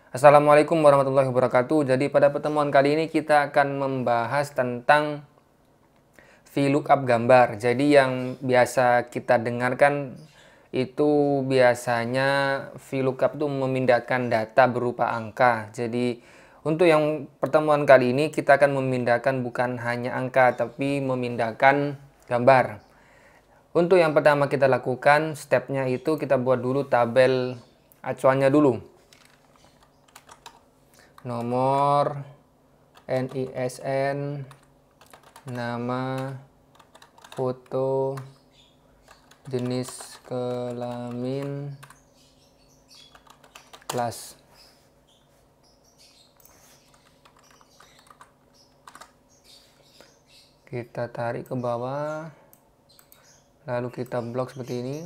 Assalamualaikum warahmatullahi wabarakatuh. Jadi pada pertemuan kali ini kita akan membahas tentang VLOOKUP gambar. Jadi yang biasa kita dengarkan itu biasanya VLOOKUP itu memindahkan data berupa angka. Jadi untuk yang pertemuan kali ini kita akan memindahkan bukan hanya angka tapi memindahkan gambar. Untuk yang pertama kita lakukan stepnya itu kita buat dulu tabel acuannya dulu. Nomor, NISN, nama, foto, jenis kelamin, kelas. Kita tarik ke bawah, lalu kita blok seperti ini.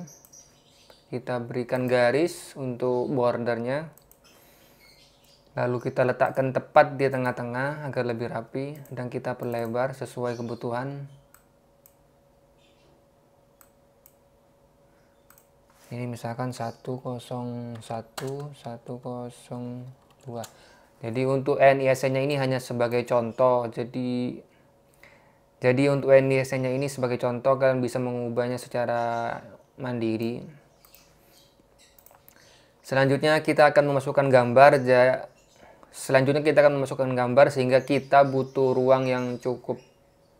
Kita berikan garis untuk bordernya. Lalu kita letakkan tepat di tengah-tengah agar lebih rapi dan kita perlebar sesuai kebutuhan. Ini misalkan 101, 102. Jadi untuk NISN-nya ini hanya sebagai contoh. Jadi untuk NISN-nya ini sebagai contoh, kalian bisa mengubahnya secara mandiri. Selanjutnya kita akan memasukkan gambar. Sehingga kita butuh ruang yang cukup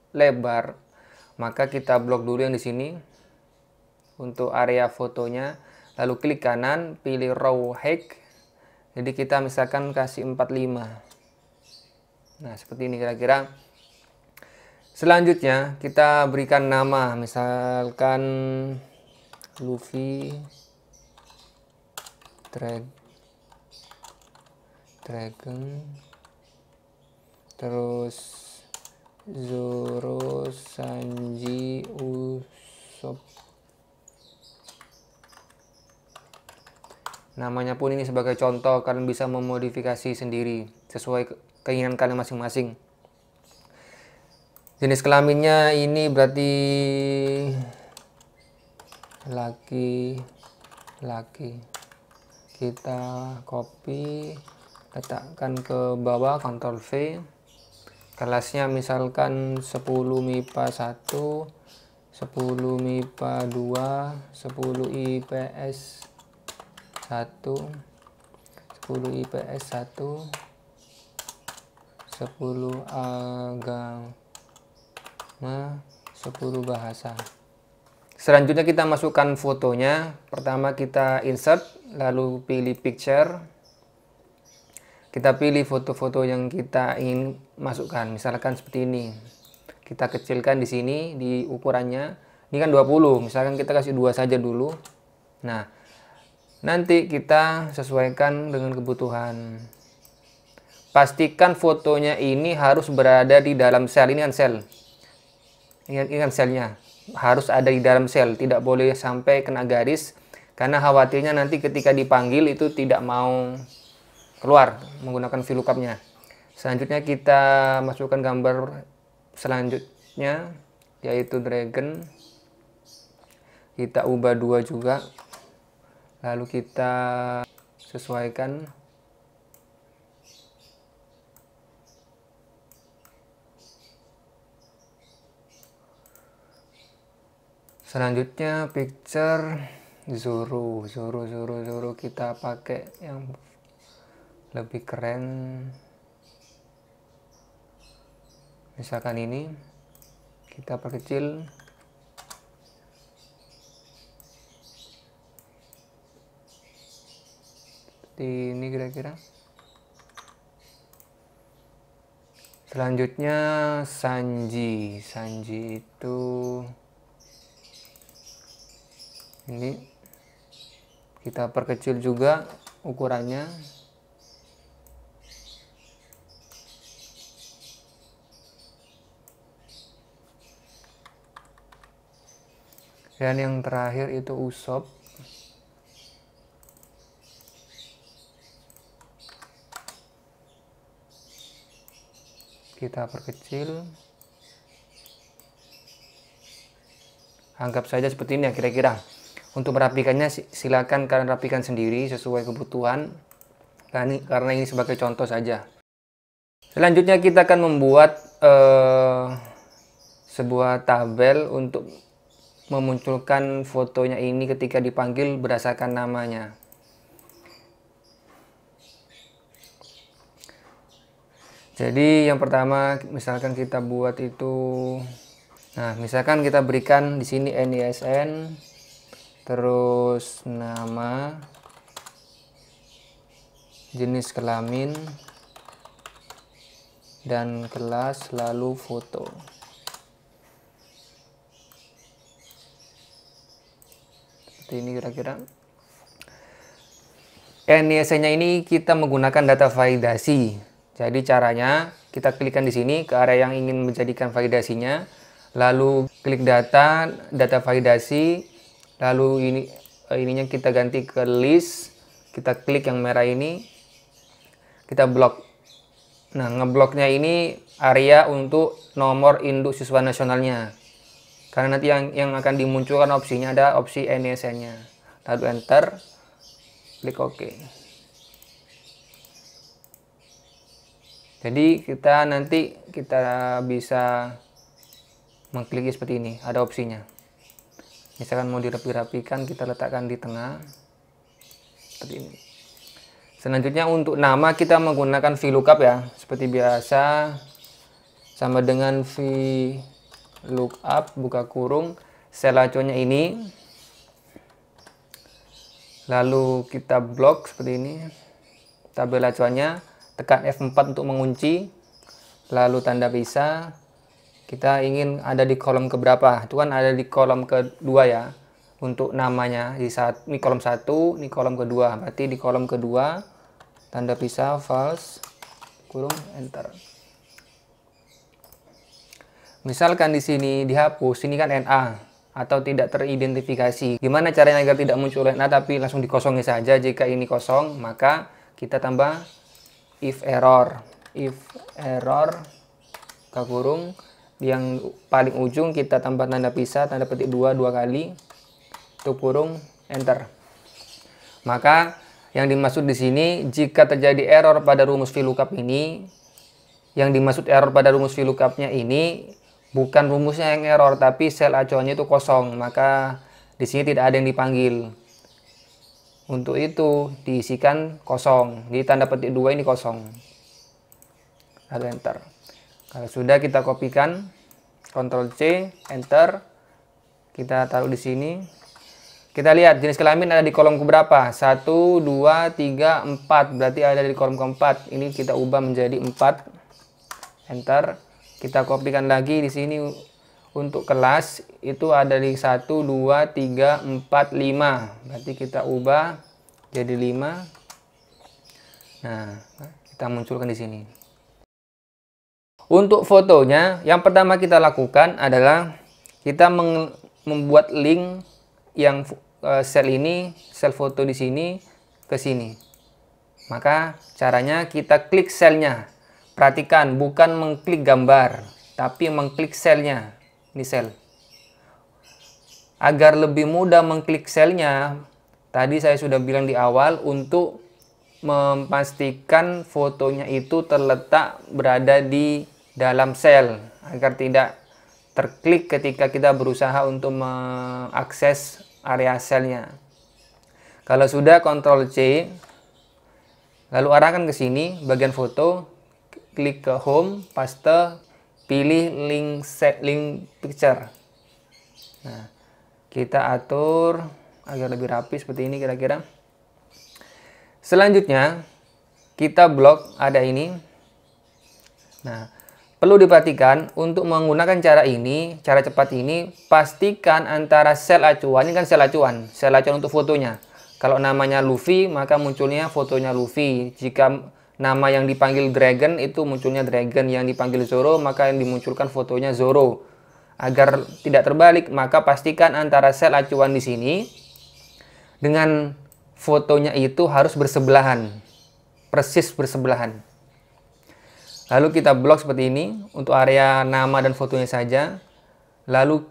lebar. Maka kita blok dulu yang di sini untuk area fotonya. Lalu klik kanan, pilih raw height. Jadi kita misalkan kasih 45. Nah, seperti ini kira-kira. Selanjutnya kita berikan nama, misalkan Luffy Dragon, terus Zoro, Sanji, Usopp. Namanya pun ini sebagai contoh, kalian bisa memodifikasi sendiri sesuai keinginan kalian masing-masing. Jenis kelaminnya ini berarti laki. Kita copy, letakkan ke bawah, Ctrl V. Kelasnya misalkan 10 MIPA 1, 10 MIPA 2, 10 IPS 1, 10 IPS 1, 10 agama, 10 bahasa. Selanjutnya kita masukkan fotonya. Pertama kita insert, lalu pilih picture. Kita pilih foto-foto yang kita ingin masukkan. Misalkan seperti ini. Kita kecilkan di sini di ukurannya. Ini kan 20, misalkan kita kasih 2 saja dulu. Nah, nanti kita sesuaikan dengan kebutuhan. Pastikan fotonya ini harus berada di dalam sel. Ini kan sel. Ingat selnya. Harus ada di dalam sel, tidak boleh sampai kena garis, karena khawatirnya nanti ketika dipanggil itu tidak mau keluar menggunakan VLOOKUP-nya. Selanjutnya kita masukkan gambar selanjutnya, yaitu dragon. Kita ubah 2 juga, lalu kita sesuaikan. Selanjutnya picture Zoro kita pakai yang lebih keren. Misalkan ini kita perkecil. Seperti ini kira-kira. Selanjutnya Sanji itu ini kita perkecil juga ukurannya. Dan yang terakhir itu Usopp. Kita perkecil. Anggap saja seperti ini ya kira-kira. Untuk merapikannya silakan kalian rapikan sendiri sesuai kebutuhan. karena ini sebagai contoh saja. Selanjutnya kita akan membuat sebuah tabel untuk memunculkan fotonya ini ketika dipanggil berdasarkan namanya. Jadi yang pertama misalkan kita buat itu, nah misalkan kita berikan di sini NISN, terus nama, jenis kelamin, dan kelas, lalu foto. Seperti ini kira-kira. NISN-nya ini kita menggunakan data validasi. Jadi caranya kita klikkan di sini ke area yang ingin menjadikan validasinya, lalu klik data validasi, lalu ininya kita ganti ke list, kita klik yang merah ini, kita blok. Nah, ngebloknya ini area untuk nomor induk siswa nasionalnya. Karena nanti yang akan dimunculkan opsinya ada opsi NISN-nya. Lalu enter, klik OK. Jadi nanti kita bisa mengklik seperti ini, ada opsinya. Misalkan mau dirapi-rapikan, kita letakkan di tengah seperti ini. Selanjutnya untuk nama kita menggunakan VLOOKUP ya, seperti biasa, sama dengan VLOOKUP buka kurung sel acuannya ini, lalu kita blok seperti ini tabel acuannya. Tekan F4 untuk mengunci, lalu tanda pisah. Kita ingin ada di kolom keberapa? Itu kan ada di kolom kedua ya. Untuk namanya ini kolom 1, ini kolom kedua. Berarti di kolom kedua, tanda pisah false, kurung enter. Misalkan di sini dihapus, ini kan NA atau tidak teridentifikasi. Gimana caranya agar tidak muncul NA tapi langsung dikosongi saja? Jika ini kosong, maka kita tambah if error buka kurung, yang paling ujung kita tambah tanda pisah, tanda petik 2 kali, tutup kurung, enter. Maka yang dimaksud di sini, jika terjadi error pada rumus VLOOKUP ini, yang dimaksud error pada rumus VLOOKUP-nya ini bukan rumusnya yang error, tapi sel acuannya itu kosong, maka di sini tidak ada yang dipanggil. Untuk itu diisikan kosong, di tanda petik 2 ini kosong, lalu enter. Kalau sudah, kita kopikan, Ctrl C, enter, kita taruh di sini. Kita lihat jenis kelamin ada di kolom keberapa, 1, 2, 3, 4, berarti ada di kolom keempat. Ini kita ubah menjadi 4, enter. Kita kopikan lagi di sini. Untuk kelas itu ada di 1, 2, 3, 4, 5. Berarti kita ubah jadi 5. Nah, kita munculkan di sini. Untuk fotonya, yang pertama kita lakukan adalah kita membuat link yang sel foto di sini ke sini. Maka caranya kita klik selnya. Perhatikan, bukan mengklik gambar, tapi mengklik selnya. Ini sel. Agar lebih mudah mengklik selnya, tadi saya sudah bilang di awal, untuk memastikan fotonya itu terletak berada di dalam sel, agar tidak terklik ketika kita berusaha untuk mengakses area selnya. Kalau sudah, Ctrl C, lalu arahkan ke sini, bagian foto, klik ke home, paste, pilih link picture. Nah, kita atur agar lebih rapi seperti ini kira-kira. Selanjutnya kita blok ada ini. Nah, perlu diperhatikan untuk menggunakan cara cepat ini, pastikan antara sel acuan, ini kan sel acuan untuk fotonya. Kalau namanya Luffy, maka munculnya fotonya Luffy. Jika nama yang dipanggil Dragon, itu munculnya Dragon. Yang dipanggil Zoro, maka yang dimunculkan fotonya Zoro. Agar tidak terbalik, maka pastikan antara sel acuan di sini dengan fotonya itu harus bersebelahan, persis bersebelahan. Lalu kita blok seperti ini untuk area nama dan fotonya saja. Lalu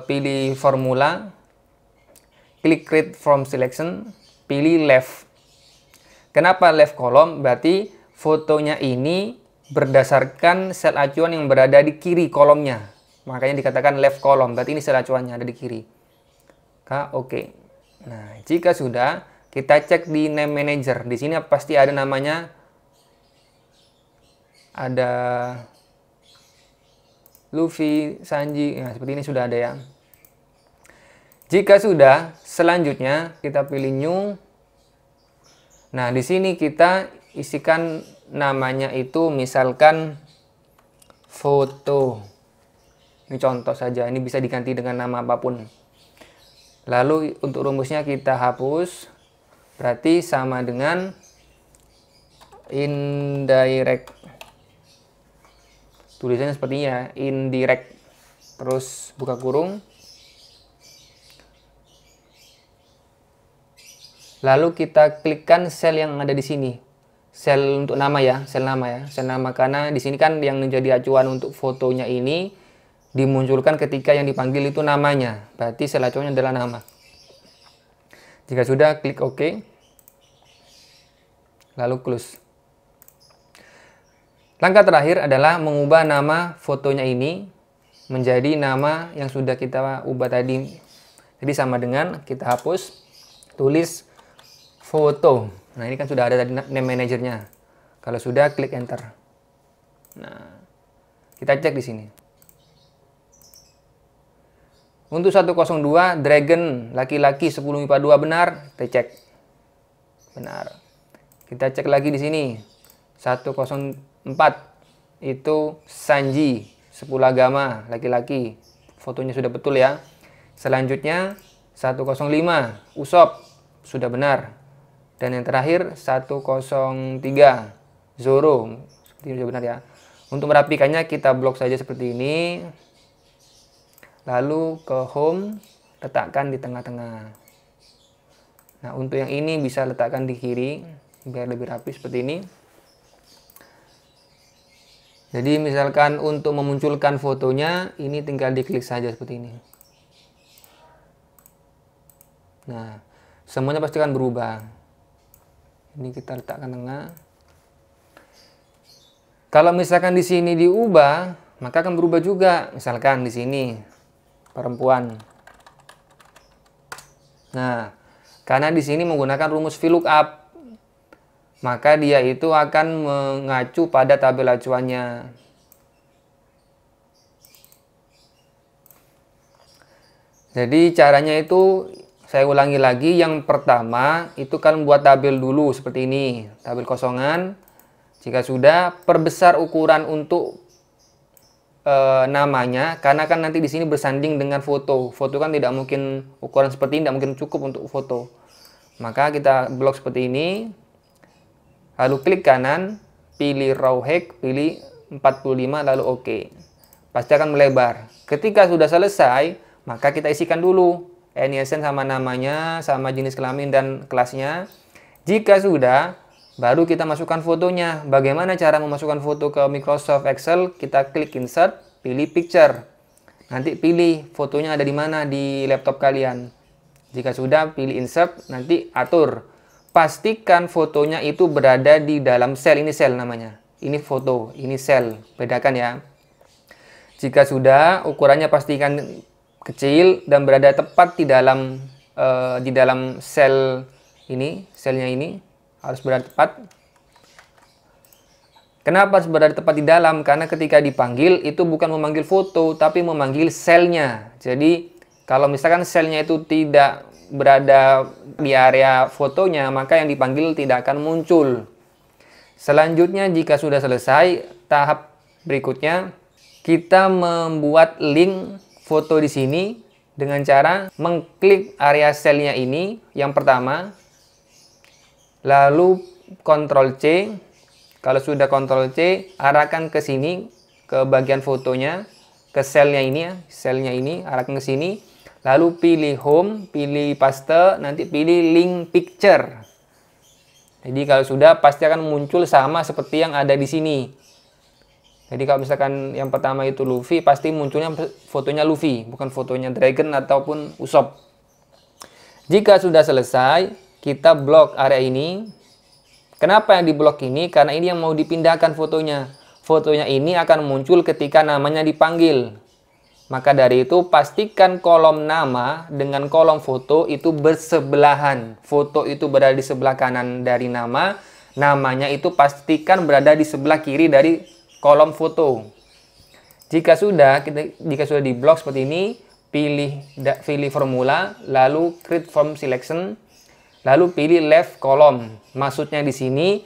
pilih formula, klik create from selection, pilih left. Kenapa left column? Berarti fotonya ini berdasarkan sel acuan yang berada di kiri kolomnya. Makanya dikatakan left column. Berarti ini sel acuannya ada di kiri. Oke. Nah, jika sudah, kita cek di name manager. Di sini pasti ada namanya, ada Luffy, Sanji. Nah, seperti ini sudah ada ya. Jika sudah, selanjutnya kita pilih new. Nah, di sini kita isikan namanya itu misalkan foto. Ini contoh saja, ini bisa diganti dengan nama apapun. Lalu untuk rumusnya kita hapus, berarti sama dengan indirect. Tulisannya seperti ini ya, indirect. Terus buka kurung. Lalu kita klikkan sel yang ada di sini. Sel untuk nama ya, sel nama karena di sini kan yang menjadi acuan untuk fotonya ini dimunculkan ketika yang dipanggil itu namanya. Berarti sel acuannya adalah nama. Jika sudah, klik OK. Lalu close. Langkah terakhir adalah mengubah nama fotonya ini menjadi nama yang sudah kita ubah tadi. Jadi sama dengan kita hapus, tulis foto. Nah, ini kan sudah ada tadi name manajernya. Kalau sudah, klik enter. Nah, kita cek di sini. Untuk 102 dragon laki-laki 10 MIPA 2 benar, kita cek. Benar. Kita cek lagi di sini. 104 itu Sanji 10 agama laki-laki. Fotonya sudah betul ya. Selanjutnya 105 Usop sudah benar. Dan yang terakhir 103 Zoro. Seperti ini sudah benar ya. Untuk merapikannya kita blok saja seperti ini. Lalu ke home, letakkan di tengah-tengah. Nah, untuk yang ini bisa letakkan di kiri, biar lebih rapi seperti ini. Jadi misalkan untuk memunculkan fotonya, ini tinggal diklik saja seperti ini. Nah, semuanya pasti akan berubah. Ini kita letakkan tengah. Kalau misalkan di sini diubah, maka akan berubah juga. Misalkan di sini perempuan. Nah, karena di sini menggunakan rumus VLOOKUP, maka dia itu akan mengacu pada tabel acuannya. Jadi caranya itu saya ulangi lagi. Yang pertama itu kan buat tabel dulu seperti ini, tabel kosongan. Jika sudah, perbesar ukuran untuk namanya, karena kan nanti di sini bersanding dengan foto. Foto kan tidak mungkin ukuran seperti ini, tidak mungkin cukup untuk foto. Maka kita blok seperti ini. Lalu klik kanan, pilih raw height, pilih 45, lalu OK. Pasti akan melebar. Ketika sudah selesai, maka kita isikan dulu NISN sama namanya, sama jenis kelamin dan kelasnya. Jika sudah, baru kita masukkan fotonya. Bagaimana cara memasukkan foto ke Microsoft Excel? Kita klik insert, pilih picture. Nanti pilih fotonya ada di mana di laptop kalian. Jika sudah, pilih insert, nanti atur. Pastikan fotonya itu berada di dalam sel. Ini sel namanya. Ini foto, ini sel. Bedakan ya. Jika sudah, ukurannya pastikan kecil dan berada tepat di dalam sel ini, selnya ini. Harus berada tepat. Kenapa harus berada tepat di dalam? Karena ketika dipanggil, itu bukan memanggil foto, tapi memanggil selnya. Jadi, kalau misalkan selnya itu tidak berada di area fotonya, maka yang dipanggil tidak akan muncul. Selanjutnya, jika sudah selesai, tahap berikutnya, kita membuat link foto di sini dengan cara mengklik area selnya ini, yang pertama. Lalu Ctrl C. Kalau sudah Ctrl C, arahkan ke sini, ke bagian fotonya, ke selnya ini ya, selnya ini, arahkan ke sini. Lalu pilih home, pilih paste, nanti pilih link picture. Jadi kalau sudah, pasti akan muncul sama seperti yang ada di sini. Jadi kalau misalkan yang pertama itu Luffy, pasti munculnya fotonya Luffy, bukan fotonya Dragon ataupun Usopp. Jika sudah selesai, kita blok area ini. Kenapa yang diblok ini? Karena ini yang mau dipindahkan fotonya. Fotonya ini akan muncul ketika namanya dipanggil. Maka dari itu pastikan kolom nama dengan kolom foto itu bersebelahan. Foto itu berada di sebelah kanan dari nama. Namanya itu pastikan berada di sebelah kiri dari kolom foto. Jika sudah diblok seperti ini, pilih formula, lalu create form selection, lalu pilih left column. Maksudnya di sini,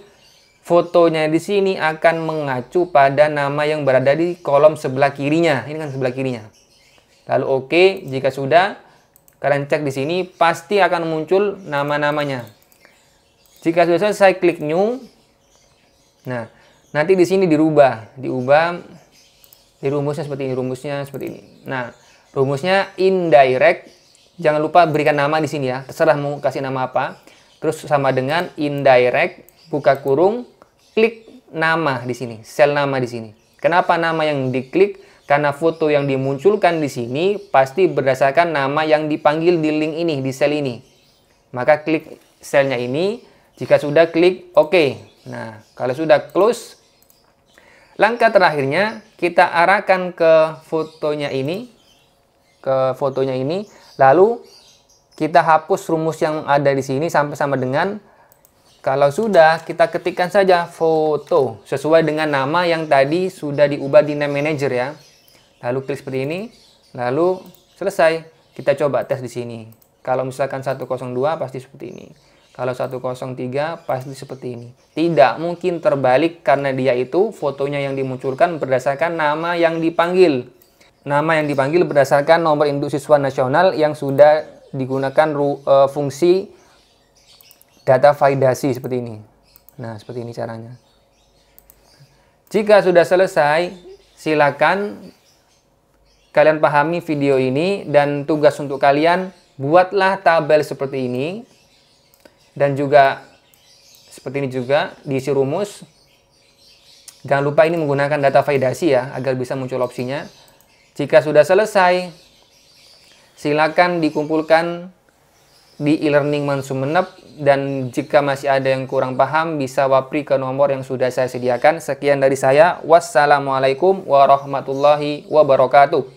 fotonya di sini akan mengacu pada nama yang berada di kolom sebelah kirinya. Ini kan sebelah kirinya. Lalu oke, jika sudah, kalian cek di sini pasti akan muncul nama-namanya. Jika sudah selesai, klik new. Nah, nanti di sini diubah di rumusnya seperti ini. Nah, rumusnya indirect. Jangan lupa berikan nama di sini ya. Terserah mau kasih nama apa. Terus sama dengan indirect, buka kurung, klik nama di sini, sel nama di sini. Kenapa nama yang diklik? Karena foto yang dimunculkan di sini pasti berdasarkan nama yang dipanggil di link ini, di sel ini. Maka klik selnya ini. Jika sudah, klik OK. Nah, kalau sudah close, langkah terakhirnya kita arahkan ke fotonya ini. Lalu kita hapus rumus yang ada di sini sampai sama dengan, kalau sudah, kita ketikkan saja foto sesuai dengan nama yang tadi sudah diubah di name manager ya. Lalu klik seperti ini, lalu selesai. Kita coba tes di sini. Kalau misalkan 102 pasti seperti ini. Kalau 103 pasti seperti ini. Tidak mungkin terbalik karena dia itu fotonya yang dimunculkan berdasarkan nama yang dipanggil. Nama yang dipanggil berdasarkan nomor induk siswa nasional yang sudah digunakan fungsi data validasi seperti ini. Nah, seperti ini caranya. Jika sudah selesai, silakan kalian pahami video ini dan tugas untuk kalian, buatlah tabel seperti ini. Dan juga seperti ini juga diisi rumus. Jangan lupa ini menggunakan data validasi ya, agar bisa muncul opsinya. Jika sudah selesai, silakan dikumpulkan di e-learning Mansumenep, dan jika masih ada yang kurang paham bisa wapri ke nomor yang sudah saya sediakan. Sekian dari saya. Wassalamualaikum warahmatullahi wabarakatuh.